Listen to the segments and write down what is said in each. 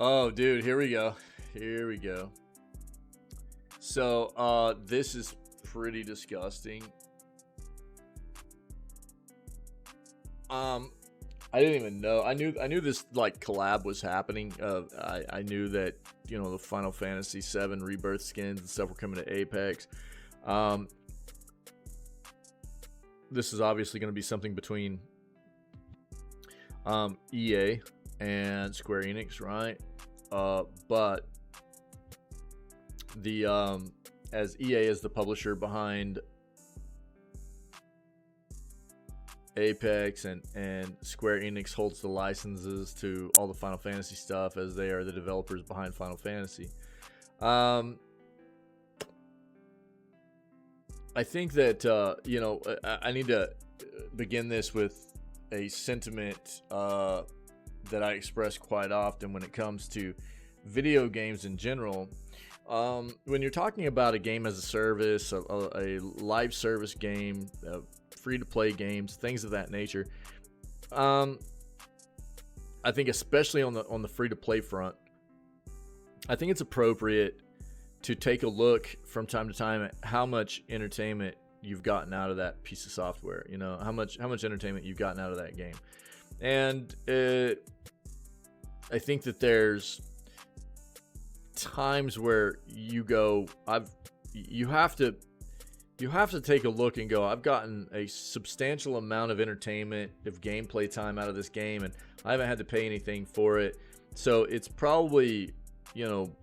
Oh, dude, here we go. Here we go. So, this is pretty disgusting. I didn't even know. I knew this like collab was happening. I knew that, you know, the Final Fantasy 7 Rebirth skins and stuff were coming to Apex. This is obviously going to be something between EA and Square Enix, right? But the as EA is the publisher behind Apex, and Square Enix holds the licenses to all the Final Fantasy stuff, as they are the developers behind Final Fantasy. I think that you know, I need to begin this with a sentiment that I express quite often when it comes to video games in general. When you're talking about a game as a service, a live service game, free-to-play games, things of that nature, I think especially on the free-to-play front, I think it's appropriate to take a look from time to time at how much entertainment you've gotten out of that piece of software. You know, how much entertainment you've gotten out of that game. And I think that there's times where you go, you have to take a look and go, I've gotten a substantial amount of entertainment, of gameplay time out of this game, and I haven't had to pay anything for it. So it's probably, you know,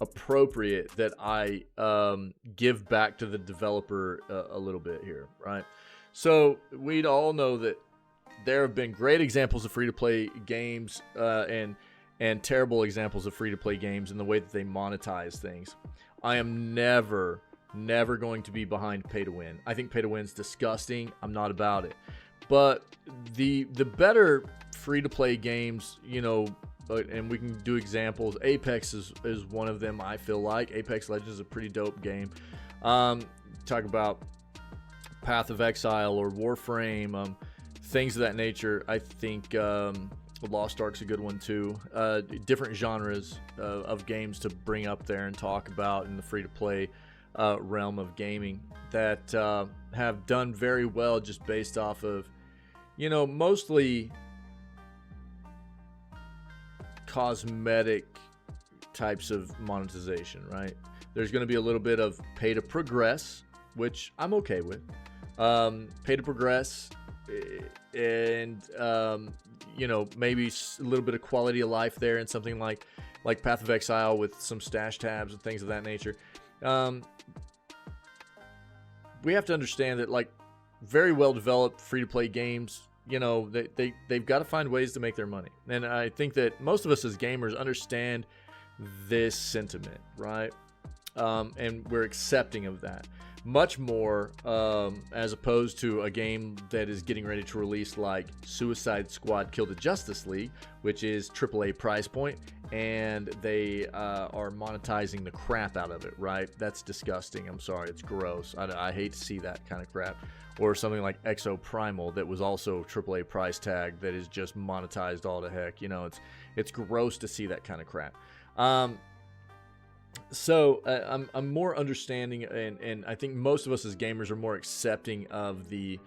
appropriate that I give back to the developer a little bit here, right? So we'd all know that there have been great examples of free-to-play games and terrible examples of free-to-play games in the way that they monetize things. I am never going to be behind pay-to-win. I think pay-to-win's disgusting. I'm not about it. But the better free-to-play games, you know, and we can do examples. Apex is one of them, I feel like. Apex Legends is a pretty dope game. Talk about Path of Exile or Warframe, things of that nature. I think Lost Ark's a good one too. Different genres of games to bring up there and talk about in the free-to-play realm of gaming that have done very well just based off of, you know, mostly cosmetic types of monetization, right? There's going to be a little bit of pay to progress, which I'm okay with. Pay to progress, and you know, maybe a little bit of quality of life there, and something like Path of Exile with some stash tabs and things of that nature. We have to understand that, like, very well developed free to play games, you know, they've got to find ways to make their money. And I think that most of us as gamers understand this sentiment, right? And we're accepting of that. Much more as opposed to a game that is getting ready to release like Suicide Squad Kill the Justice League, which is AAA price point, and they are monetizing the crap out of it, right? That's disgusting. I'm sorry. It's gross. I hate to see that kind of crap. Or something like Exo Primal that was also AAA price tag that is just monetized all to heck. You know, it's gross to see that kind of crap. So I'm more understanding, and I think most of us as gamers are more accepting of the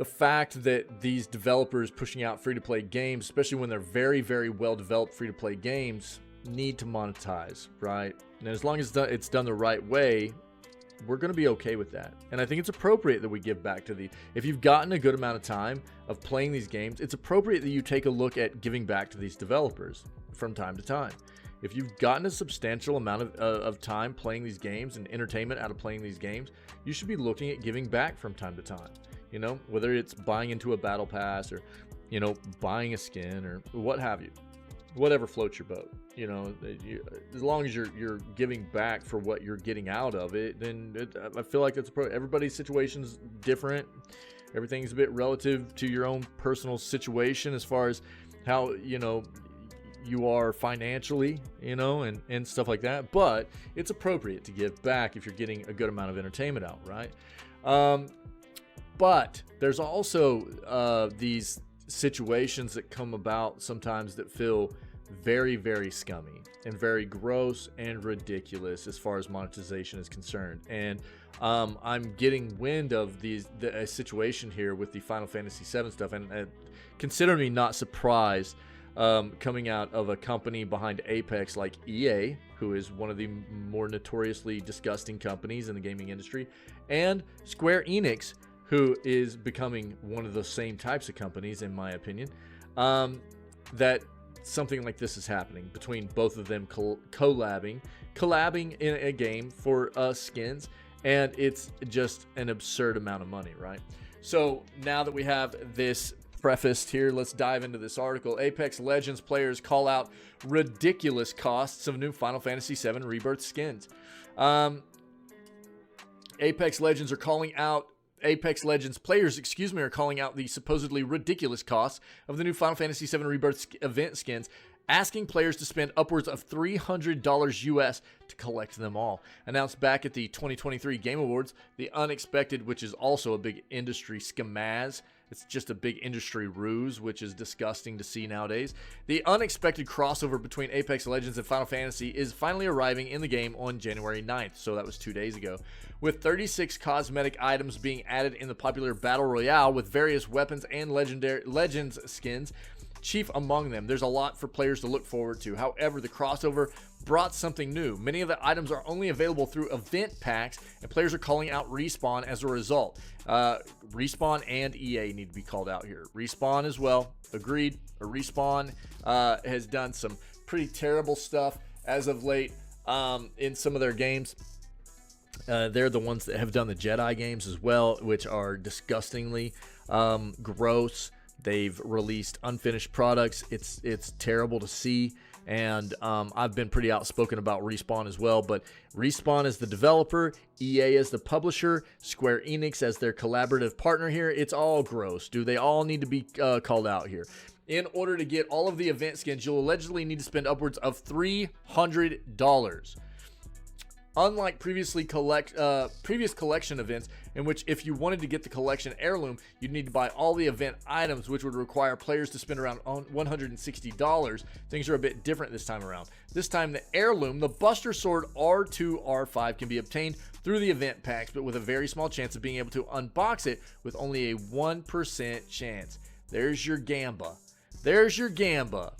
fact that these developers pushing out free-to-play games, especially when they're very, very well-developed free-to-play games, need to monetize, right? And as long as it's done the right way, we're going to be okay with that. And I think it's appropriate that we give back to if you've gotten a good amount of time of playing these games, it's appropriate that you take a look at giving back to these developers from time to time. If you've gotten a substantial amount of time playing these games and entertainment out of playing these games, you should be looking at giving back from time to time. You know, whether it's buying into a battle pass or, you know, buying a skin or what have you, whatever floats your boat. You know, as long as you're giving back for what you're getting out of it, then I feel like that's everybody's situation's different. Everything's a bit relative to your own personal situation as far as how, you know, you are financially, you know, and stuff like that. But it's appropriate to give back if you're getting a good amount of entertainment out, right? But there's also these situations that come about sometimes that feel very, very scummy and very gross and ridiculous as far as monetization is concerned. And I'm getting wind of a situation here with the Final Fantasy VII stuff, and consider me not surprised, coming out of a company behind Apex like EA, who is one of the more notoriously disgusting companies in the gaming industry, and Square Enix, who is becoming one of those same types of companies, in my opinion, that something like this is happening between both of them collabing in a game for skins, and it's just an absurd amount of money, right? So now that we have this prefaced here, let's dive into this article. Apex Legends players call out ridiculous costs of new Final Fantasy VII Rebirth skins. Apex Legends players, are calling out the supposedly ridiculous costs of the new Final Fantasy VII Rebirth event skins, asking players to spend upwards of $300 US to collect them all. Announced back at the 2023 Game Awards, the unexpected, which is also a big industry scamaz, it's just a big industry ruse, which is disgusting to see nowadays. The unexpected crossover between Apex Legends and Final Fantasy is finally arriving in the game on January 9th, so that was 2 days ago, with 36 cosmetic items being added in the popular Battle Royale with various weapons and Legends skins, chief among them. There's a lot for players to look forward to. However, the crossover brought something new. Many of the items are only available through event packs, and players are calling out Respawn as a result. Respawn and EA need to be called out here. Respawn as well, agreed. Respawn has done some pretty terrible stuff as of late in some of their games. They're the ones that have done the Jedi games as well, which are disgustingly gross. They've released unfinished products. It's terrible to see, and I've been pretty outspoken about Respawn as well, but Respawn is the developer, EA is the publisher, Square Enix as their collaborative partner here. It's all gross. Do they all need to be called out here? In order to get all of the event skins, you'll allegedly need to spend upwards of $300. Unlike previous collection events, in which if you wanted to get the collection heirloom, you'd need to buy all the event items, which would require players to spend around $160. Things are a bit different this time around. This time, the heirloom, the Buster Sword R2, R5, can be obtained through the event packs, but with a very small chance of being able to unbox it with only a 1% chance. There's your gamba. There's your gamba.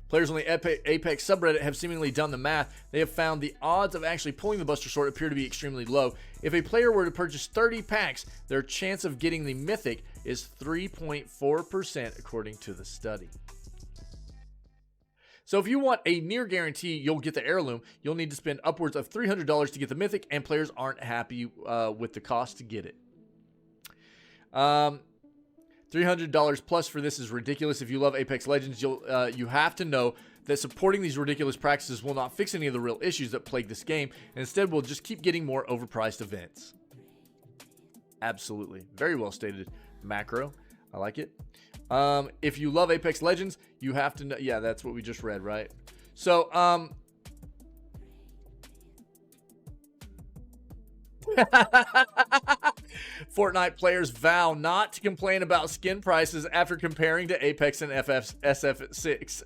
Players on the Apex subreddit have seemingly done the math. They have found the odds of actually pulling the Buster Sword appear to be extremely low. If a player were to purchase 30 packs, their chance of getting the Mythic is 3.4% according to the study. So if you want a near guarantee you'll get the heirloom, you'll need to spend upwards of $300 to get the Mythic, and players aren't happy with the cost to get it. $300 plus for this is ridiculous. If you love Apex Legends, you have to know that supporting these ridiculous practices will not fix any of the real issues that plague this game, and instead will just keep getting more overpriced events. Absolutely. Very well stated, Macro. I like it. If you love Apex Legends, you have to know. Yeah, that's what we just read, right? So, Fortnite players vow not to complain about skin prices after comparing to Apex and SF6.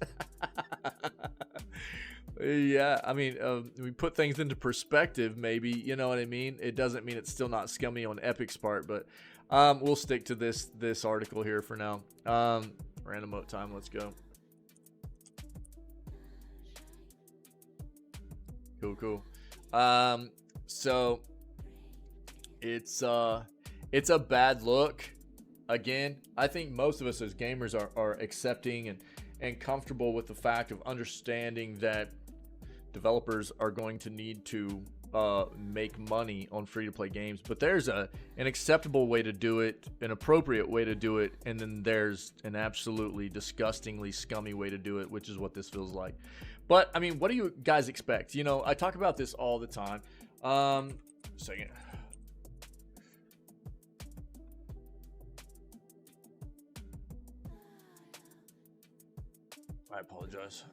Yeah, I mean, we put things into perspective, maybe, you know what I mean? It doesn't mean it's still not scummy on Epic's part, but we'll stick to this article here for now. Random vote time, let's go. Cool. So it's a bad look. Again, I think most of us as gamers are accepting and comfortable with the fact of understanding that developers are going to need to make money on free-to-play games, but there's an acceptable way to do it, an appropriate way to do it, and then there's an absolutely disgustingly scummy way to do it, which is what this feels like. But I mean, what do you guys expect? You know, I talk about this all the time. Second. I apologize.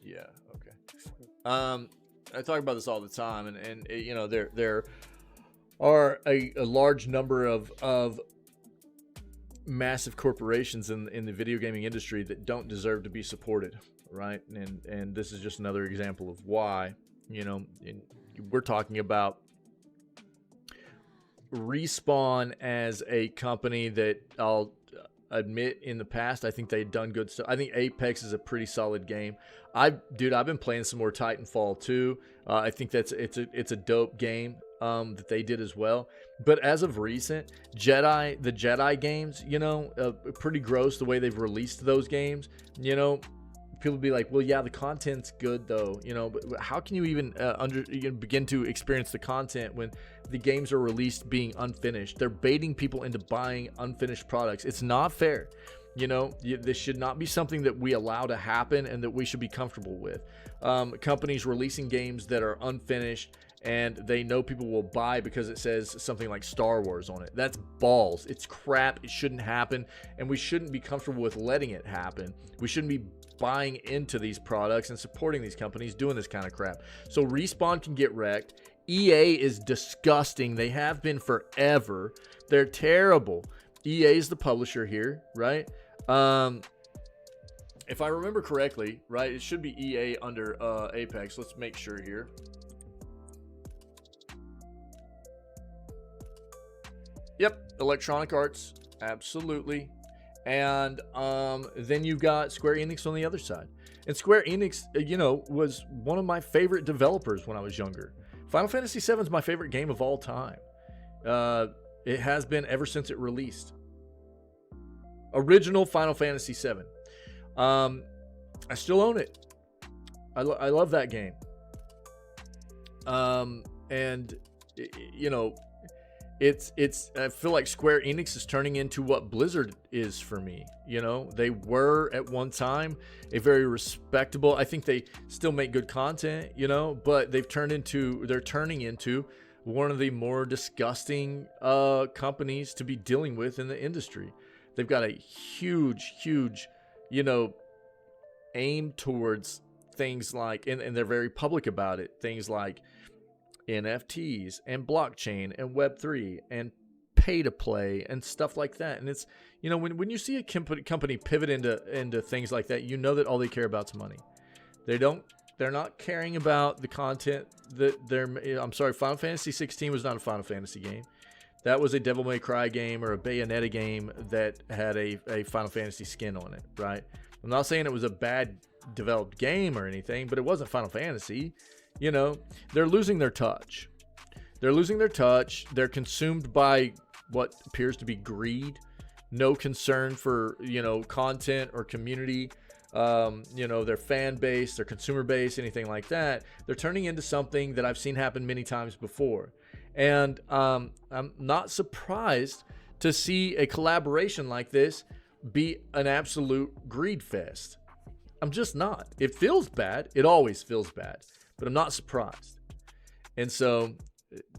Yeah, okay. I talk about this all the time, and you know, they're are a large number of massive corporations in the video gaming industry that don't deserve to be supported, right? And this is just another example of why, you know, we're talking about Respawn as a company that I'll admit in the past, I think they've done good stuff. I think Apex is a pretty solid game. I've been playing some more Titanfall 2. I think it's a dope game that they did as well. But as of recent, the Jedi games, you know, pretty gross the way they've released those games. You know, people be like, well, yeah, the content's good though, you know, but how can you even begin to experience the content when the games are released being unfinished? They're baiting people into buying unfinished products. It's not fair. You know, this should not be something that we allow to happen and that we should be comfortable with. Companies releasing games that are unfinished and they know people will buy because it says something like Star Wars on it. That's balls. It's crap. It shouldn't happen, and we shouldn't be comfortable with letting it happen. We shouldn't be buying into these products and supporting these companies doing this kind of crap. So Respawn can get wrecked. EA is disgusting. They have been forever. They're terrible. EA is the publisher here, right? If I remember correctly, right, it should be EA under Apex. Let's make sure here. Yep, Electronic Arts, absolutely. And then you've got Square Enix on the other side. And Square Enix, you know, was one of my favorite developers when I was younger. Final Fantasy VII is my favorite game of all time. It has been ever since it released. Original Final Fantasy VII. I still own it. I love that game. And, you know, I feel like Square Enix is turning into what Blizzard is for me. You know, they were at one time a very respectable, I think they still make good content, you know, but they're turning into one of the more disgusting companies to be dealing with in the industry. They've got a huge, you know, aim towards things like, and they're very public about it, things like NFTs and blockchain and Web3 and pay to play and stuff like that. And it's, you know, when you see a company pivot into things like that, you know that all they care about is money. They're not caring about the content that I'm sorry, Final Fantasy 16 was not a Final Fantasy game. That was a Devil May Cry game or a Bayonetta game that had a Final Fantasy skin on it, right? I'm not saying it was a bad developed game or anything, but it wasn't Final Fantasy. You know, they're losing their touch. They're consumed by what appears to be greed, no concern for, you know, content or community, you know, their fan base, their consumer base, anything like that. They're turning into something that I've seen happen many times before. And I'm not surprised to see a collaboration like this be an absolute greed fest. I'm just not. It feels bad. It always feels bad. But I'm not surprised. And so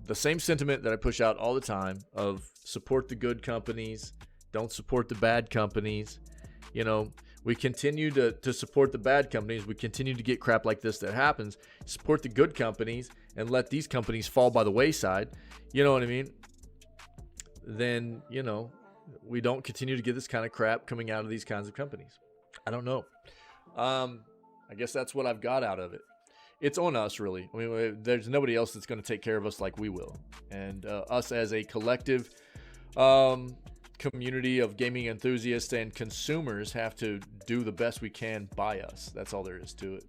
the same sentiment that I push out all the time of support the good companies, don't support the bad companies. You know, we continue to support the bad companies. We continue to get crap like this that happens. Support the good companies and let these companies fall by the wayside. You know what I mean? Then, you know, we don't continue to get this kind of crap coming out of these kinds of companies. I don't know. I guess that's what I've got out of it. It's on us, really. I mean, there's nobody else that's going to take care of us like we will. And us as a collective community of gaming enthusiasts and consumers have to do the best we can by us. That's all there is to it.